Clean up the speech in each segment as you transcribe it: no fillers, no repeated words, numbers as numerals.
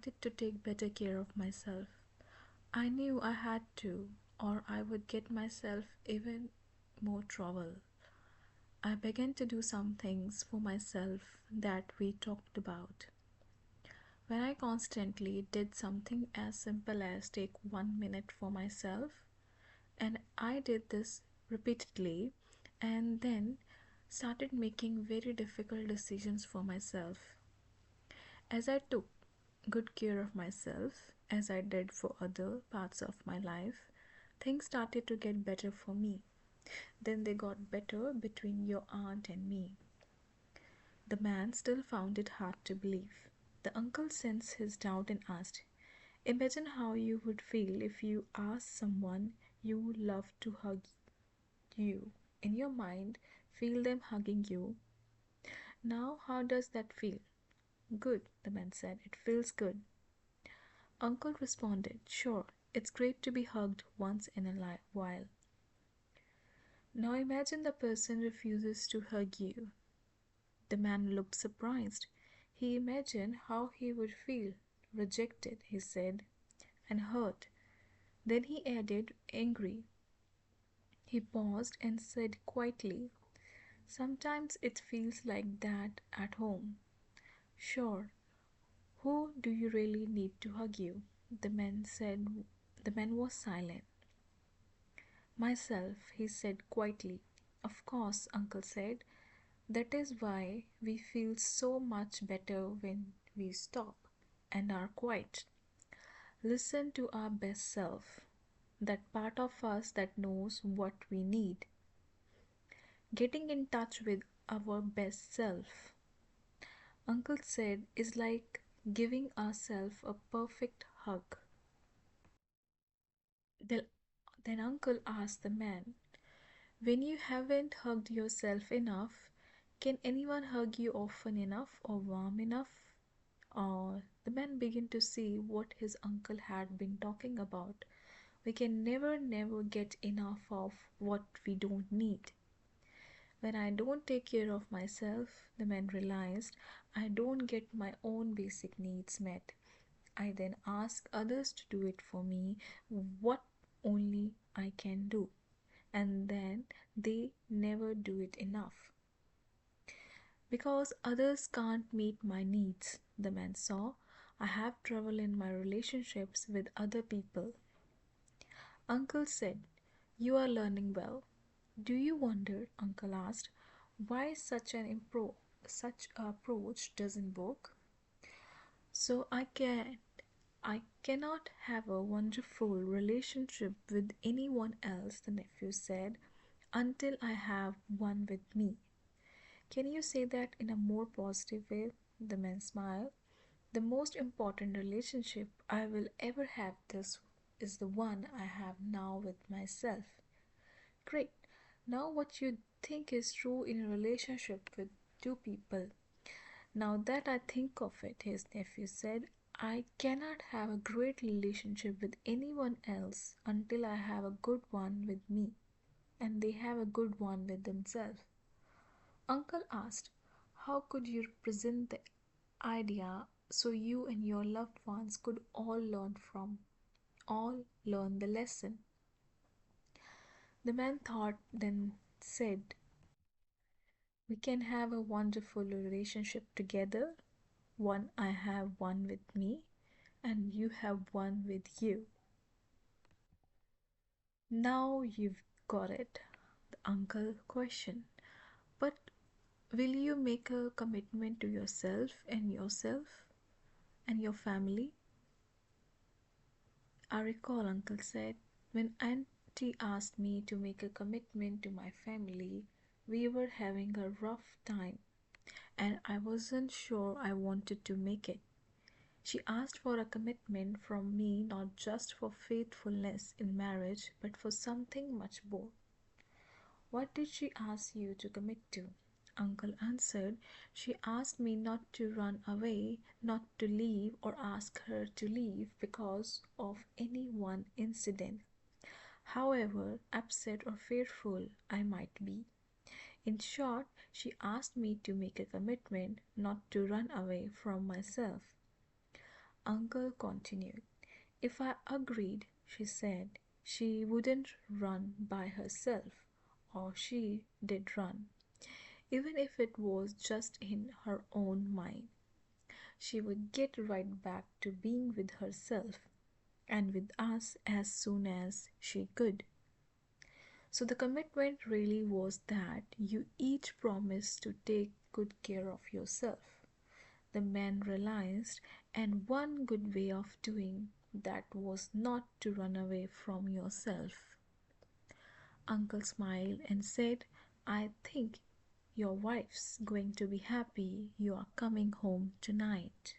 started to take better care of myself. I knew I had to, or I would get myself even more trouble. I began to do some things for myself that we talked about. When I constantly did something as simple as take 1 minute for myself, and I did this repeatedly, and then started making very difficult decisions for myself. As I took good care of myself, as I did for other parts of my life, things started to get better for me. Then they got better between your aunt and me. The man still found it hard to believe. The uncle sensed his doubt and asked, "Imagine how you would feel if you asked someone you love to hug you. In your mind, feel them hugging you. Now, how does that feel?" "Good," the man said. "It feels good." Uncle responded, "Sure, it's great to be hugged once in a while. Now imagine the person refuses to hug you." The man looked surprised. He imagined how he would feel. "Rejected," he said, "and hurt." Then he added, "Angry." He paused and said quietly, "Sometimes it feels like that at home." "Sure. Who do you really need to hug you?" The man said. The man was silent. "Myself," he said quietly. "Of course," Uncle said. "That is why we feel so much better when we stop and are quiet. Listen to our best self, that part of us that knows what we need. Getting in touch with our best self," Uncle said, "is like giving ourselves a perfect hug." Then, then Uncle asked the man, "When you haven't hugged yourself enough, can anyone hug you often enough or warm enough?" Or the man began to see what his uncle had been talking about. We can never get enough of what we don't need. When I don't take care of myself, the man realized, I don't get my own basic needs met. I then ask others to do it for me, what only I can do. And then they never do it enough. Because others can't meet my needs, the man saw, I have trouble in my relationships with other people. Uncle said, "You are learning well." "Do you wonder," Uncle asked, "why such approach doesn't work?" "So I cannot have a wonderful relationship with anyone else," the nephew said, "until I have one with me." "Can you say that in a more positive way?" The man smiled. "The most important relationship I will ever have this is the one I have now with myself." "Great. Now what you think is true in a relationship with two people?" "Now that I think of it," his nephew said, "I cannot have a great relationship with anyone else until I have a good one with me, and they have a good one with themselves." Uncle asked, "How could you present the idea so you and your loved ones could all learn the lesson?" The man thought, then said, "We can have a wonderful relationship together. One I have one with me, and you have one with you." "Now you've got it," the uncle questioned. "But will you make a commitment to yourself and your family?" "I recall," Uncle said, "when Auntie asked me to make a commitment to my family, we were having a rough time, and I wasn't sure I wanted to make it. She asked for a commitment from me, not just for faithfulness in marriage, but for something much more." "What did she ask you to commit to?" Uncle answered, "She asked me not to run away, not to leave or ask her to leave because of any one incident, however upset or fearful I might be. In short, she asked me to make a commitment not to run away from myself." Uncle continued. If I agreed, she said, she wouldn't run by herself, or she did run, even if it was just in her own mind. She would get right back to being with herself and with us as soon as she could. So the commitment really was that you each promised to take good care of yourself. The man realized, and one good way of doing that was not to run away from yourself. Uncle smiled and said, I think your wife's going to be happy you are coming home tonight.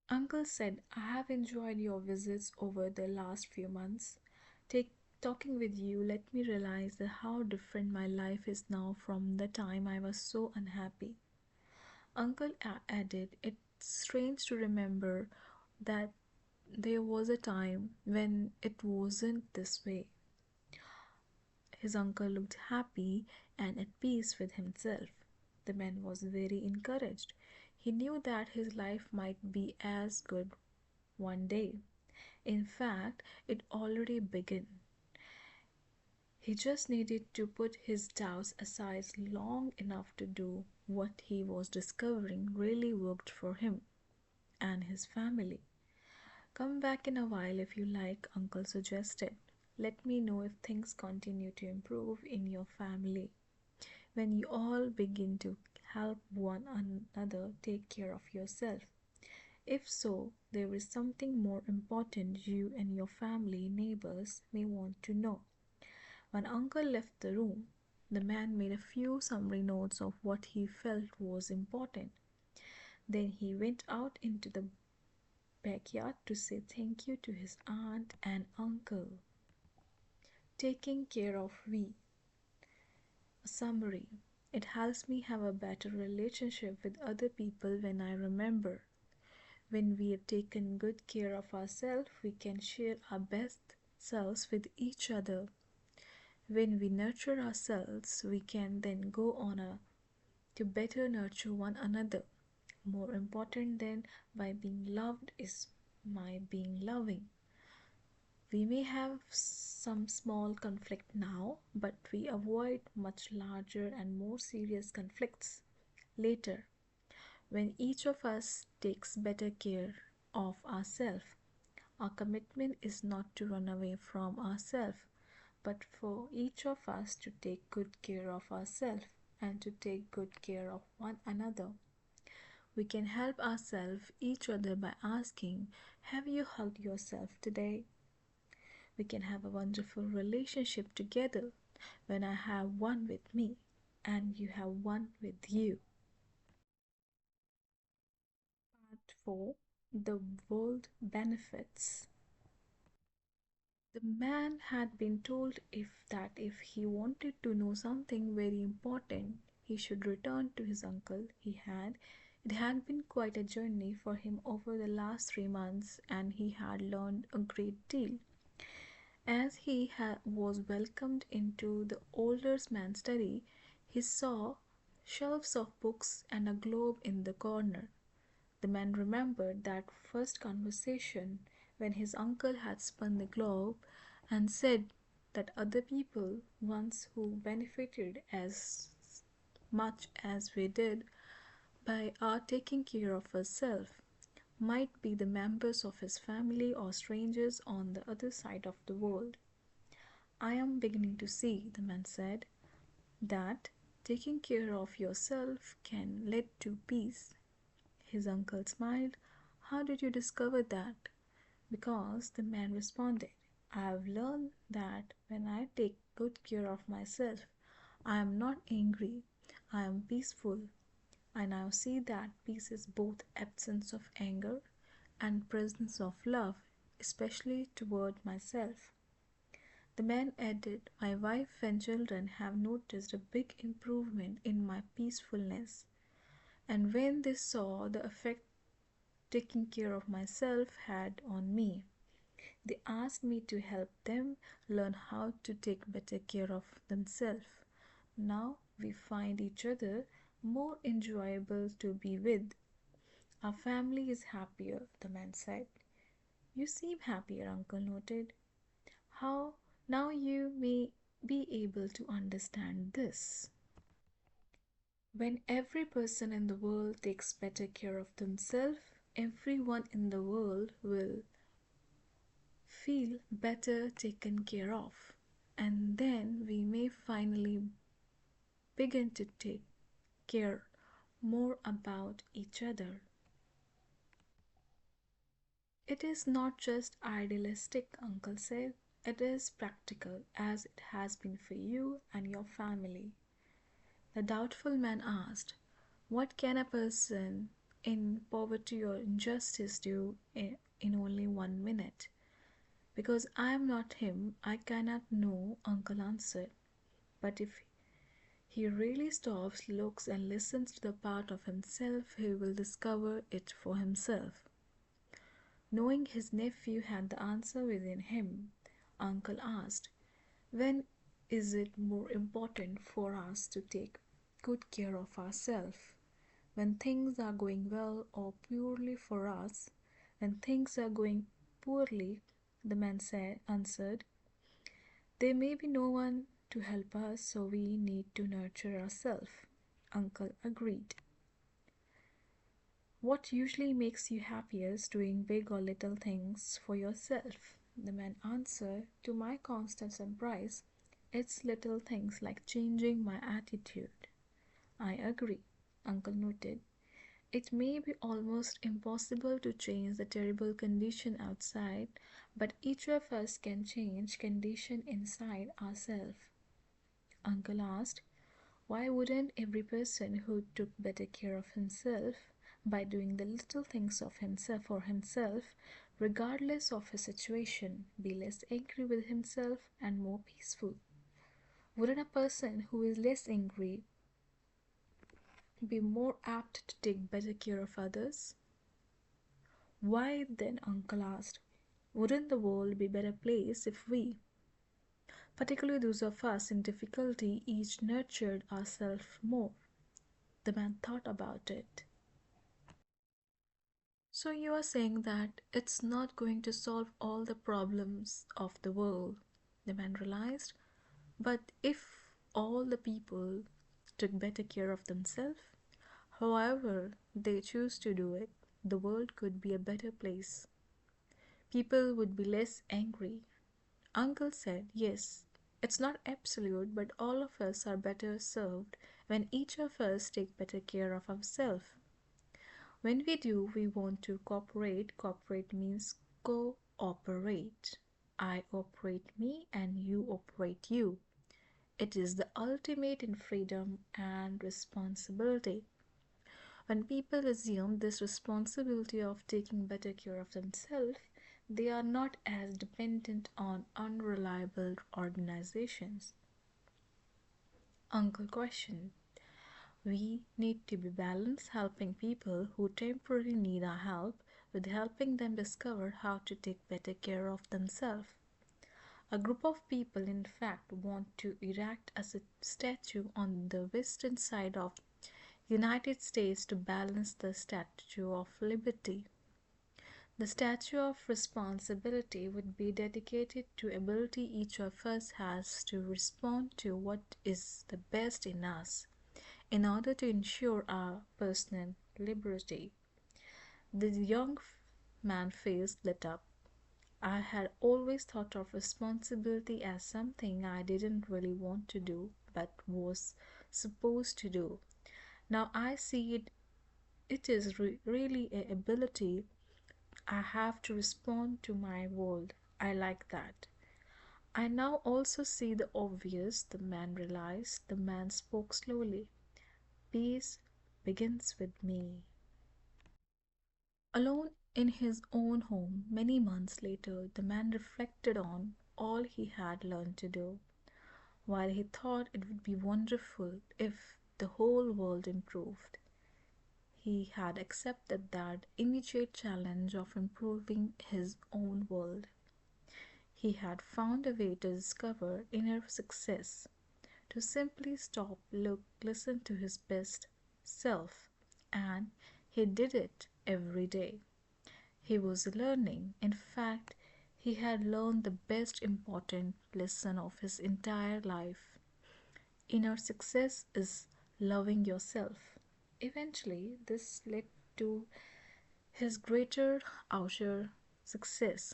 Uncle said, I have enjoyed your visits over the last few months. Take, Talking with you let me realize that how different my life is now from the time I was so unhappy. Uncle added, it's strange to remember that there was a time when it wasn't this way. His uncle looked happy and at peace with himself. The man was very encouraged. He knew that his life might be as good one day. In fact, it already began. He just needed to put his doubts aside long enough to do what he was discovering really worked for him and his family. Come back in a while if you like, Uncle suggested. Let me know if things continue to improve in your family. When you all begin to help one another take care of yourself. If so, there is something more important you and your family neighbors may want to know. When Uncle left the room, the man made a few summary notes of what he felt was important. Then he went out into the backyard to say thank you to his aunt and uncle. Taking care of we. A summary. It helps me have a better relationship with other people when I remember. When we have taken good care of ourselves, we can share our best selves with each other. When we nurture ourselves, we can then go on to better nurture one another. More important than by being loved is my being loving. We may have some small conflict now, but we avoid much larger and more serious conflicts later when each of us takes better care of ourselves. Our commitment is not to run away from ourselves, but for each of us to take good care of ourselves and to take good care of one another. We can help ourselves each other by asking, have you hugged yourself today? We can have a wonderful relationship together when I have one with me and you have one with you. Part 4. The world benefits. The man had been told if he wanted to know something very important, he should return to his uncle. It had been quite a journey for him over the last 3 months, and he had learned a great deal. As he was welcomed into the older man's study, he saw shelves of books and a globe in the corner. The man remembered that first conversation when his uncle had spun the globe and said that other people, once who benefited as much as we did by our taking care of ourselves, might be the members of his family or strangers on the other side of the world. I am beginning to see, the man said, that taking care of yourself can lead to peace. His uncle smiled. How did you discover that? Because, the man responded, I have learned that when I take good care of myself, I am not angry, I am peaceful. I now see that peace is both absence of anger and presence of love, especially toward myself. The man added, my wife and children have noticed a big improvement in my peacefulness, and when they saw the effect taking care of myself had on me, they asked me to help them learn how to take better care of themselves. Now we find each other more enjoyable to be with. Our family is happier, the man said. You seem happier, Uncle noted. How now you may be able to understand this. When every person in the world takes better care of themselves, everyone in the world will feel better taken care of. And then we may finally begin to take care more about each other. It is not just idealistic, Uncle said. It is practical, as it has been for you and your family. The doubtful man asked, what can a person in poverty or injustice do in only 1 minute? Because I am not him, I cannot know, Uncle answered. But if he really stops, looks, and listens to the part of himself, he will discover it for himself. Knowing his nephew had the answer within him, Uncle asked, when is it more important for us to take good care of ourselves? When things are going well or poorly for us? When things are going poorly, the man answered, there may be no one to help us, so we need to nurture ourselves. Uncle agreed. What usually makes you happiest, doing big or little things for yourself? The man answered, to my constant surprise, it's little things like changing my attitude. I agree, Uncle noted. It may be almost impossible to change the terrible condition outside, but each of us can change condition inside ourselves. Uncle asked, why wouldn't every person who took better care of himself by doing the little things of himself for himself, regardless of his situation, be less angry with himself and more peaceful? Wouldn't a person who is less angry be more apt to take better care of others? Why then, Uncle asked, wouldn't the world be a better place if we, particularly those of us in difficulty, each nurtured ourselves more? The man thought about it. So you are saying that it's not going to solve all the problems of the world, the man realized. But if all the people took better care of themselves, however they choose to do it, the world could be a better place. People would be less angry. Uncle said, yes, it's not absolute, but all of us are better served when each of us take better care of ourselves. When we do, we want to cooperate. Cooperate means cooperate. I operate me and you operate you. It is the ultimate in freedom and responsibility. When people assume this responsibility of taking better care of themselves, they are not as dependent on unreliable organizations. Uncle questioned. We need to be balanced, helping people who temporarily need our help with helping them discover how to take better care of themselves. A group of people, in fact, want to erect a statue on the western side of United States to balance the Statue of Liberty. The Statue of Responsibility would be dedicated to ability each of us has to respond to what is the best in us in order to ensure our personal liberty. The young man's face lit up. I had always thought of responsibility as something I didn't really want to do but was supposed to do. Now I see it is really an ability I have to respond to my world. I like that. I now also see the obvious, the man realized. The man spoke slowly. Peace begins with me. Alone in his own home, many months later, the man reflected on all he had learned to do. While he thought it would be wonderful if the whole world improved, he had accepted that immediate challenge of improving his own world. He had found a way to discover inner success, to simply stop, look, listen to his best self, and he did it every day. He was learning. In fact, he had learned the best important lesson of his entire life. Inner success is loving yourself. Eventually, this led to his greater outer success.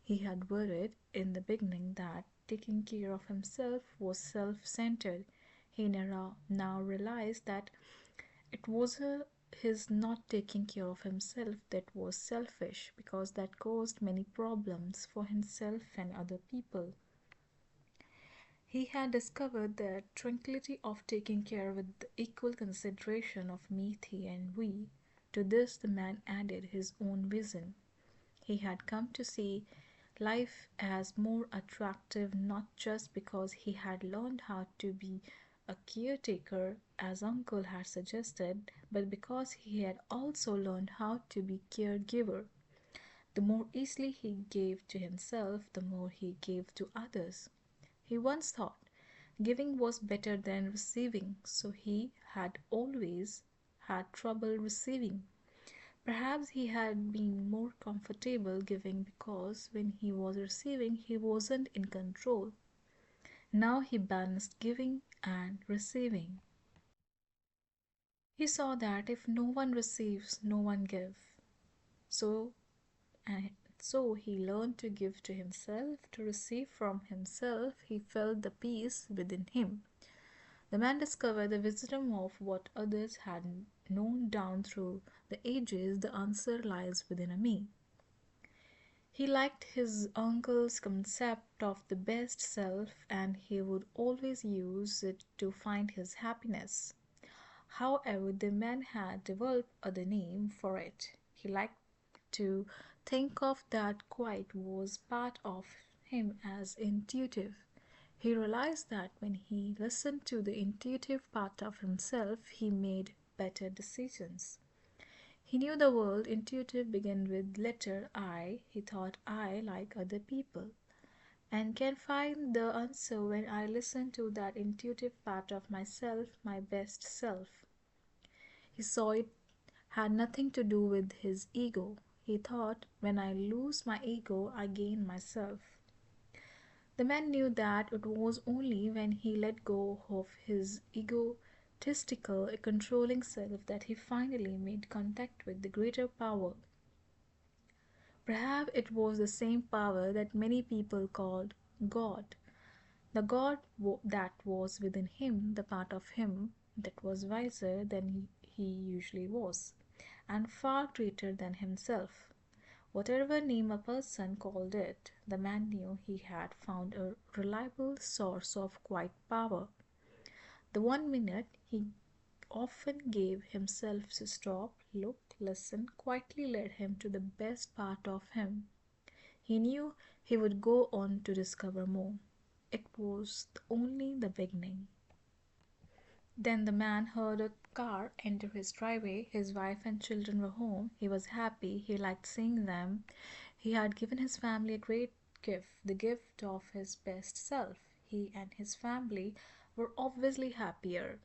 He had worried in the beginning that taking care of himself was self centered. He now realized that it was his not taking care of himself that was selfish because that caused many problems for himself and other people. He had discovered the tranquility of taking care with the equal consideration of me, thee, and we. To this, the man added his own vision. He had come to see life as more attractive not just because he had learned how to be a caretaker, as uncle had suggested, but because he had also learned how to be caregiver. The more easily he gave to himself, the more he gave to others. He once thought giving was better than receiving, so he had always had trouble receiving. Perhaps he had been more comfortable giving because when he was receiving, he wasn't in control. Now he balanced giving and receiving. He saw that if no one receives, no one gives. So and so he learned to give to himself, to receive from himself. He felt the peace within him. The man discovered the wisdom of what others had known down through the ages. The answer lies within me. He liked his uncle's concept of the best self and he would always use it to find his happiness. However, the man had developed other name for it. He liked to think of that quiet was part of him as intuitive. He realized that when he listened to the intuitive part of himself, he made better decisions. He knew the world intuitive began with letter I. He thought I like other people and can find the answer when I listen to that intuitive part of myself, my best self. He saw it had nothing to do with his ego. He thought, when I lose my ego, I gain myself. The man knew that it was only when he let go of his egotistical, controlling self that he finally made contact with the greater power. Perhaps it was the same power that many people called God. The that was within him, the part of him that was wiser than he usually was, and far greater than himself. Whatever name a person called it, the man knew he had found a reliable source of quiet power. The 1 minute he often gave himself to stop, look, listen, quietly led him to the best part of him. He knew he would go on to discover more. It was only the beginning. Then the man heard a car enter his driveway. His wife and children were home. He was happy. He liked seeing them. He had given his family a great gift, the gift of his best self. He and his family were obviously happier.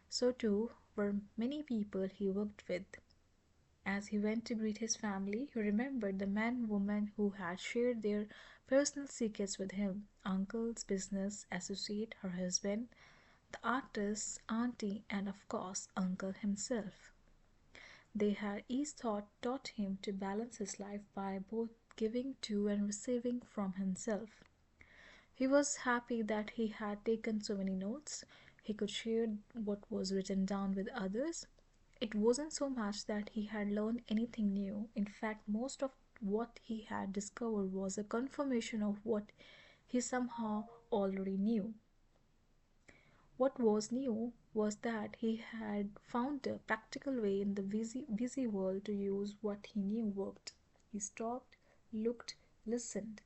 So too were many people he worked with. As he went to greet his family, he remembered the man and woman who had shared their personal secrets with him, uncle's business associate, her husband, the artist's auntie, and of course, uncle himself. They had each taught him to balance his life by both giving to and receiving from himself. He was happy that he had taken so many notes. He could share what was written down with others. It wasn't so much that he had learned anything new. In fact, most of what he had discovered was a confirmation of what he somehow already knew. What was new was that he had found a practical way in the busy world to use what he knew worked. He stopped, looked, listened.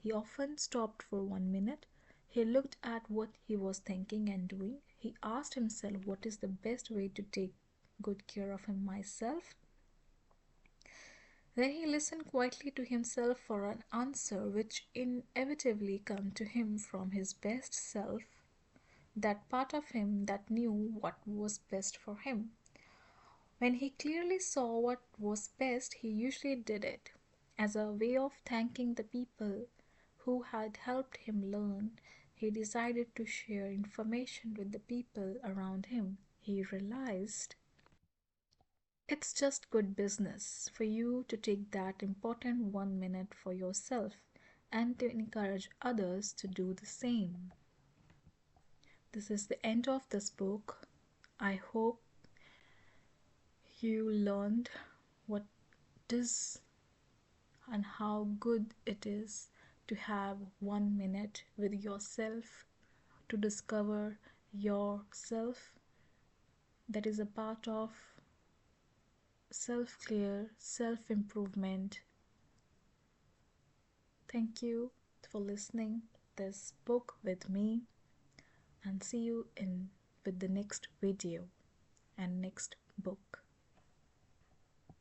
He often stopped for 1 minute. He looked at what he was thinking and doing. He asked himself, what is the best way to take good care of him myself? Then he listened quietly to himself for an answer which inevitably came to him from his best self, that part of him that knew what was best for him. When he clearly saw what was best, he usually did it. As a way of thanking the people who had helped him learn, he decided to share information with the people around him. He realized it's just good business for you to take that important 1 minute for yourself and to encourage others to do the same. This is the end of this book. I hope you learned what is and how good it is to have 1 minute with yourself to discover yourself. That is a part of self clear, self improvement. Thank you for listening this book with me, and see you in with the next video and next book.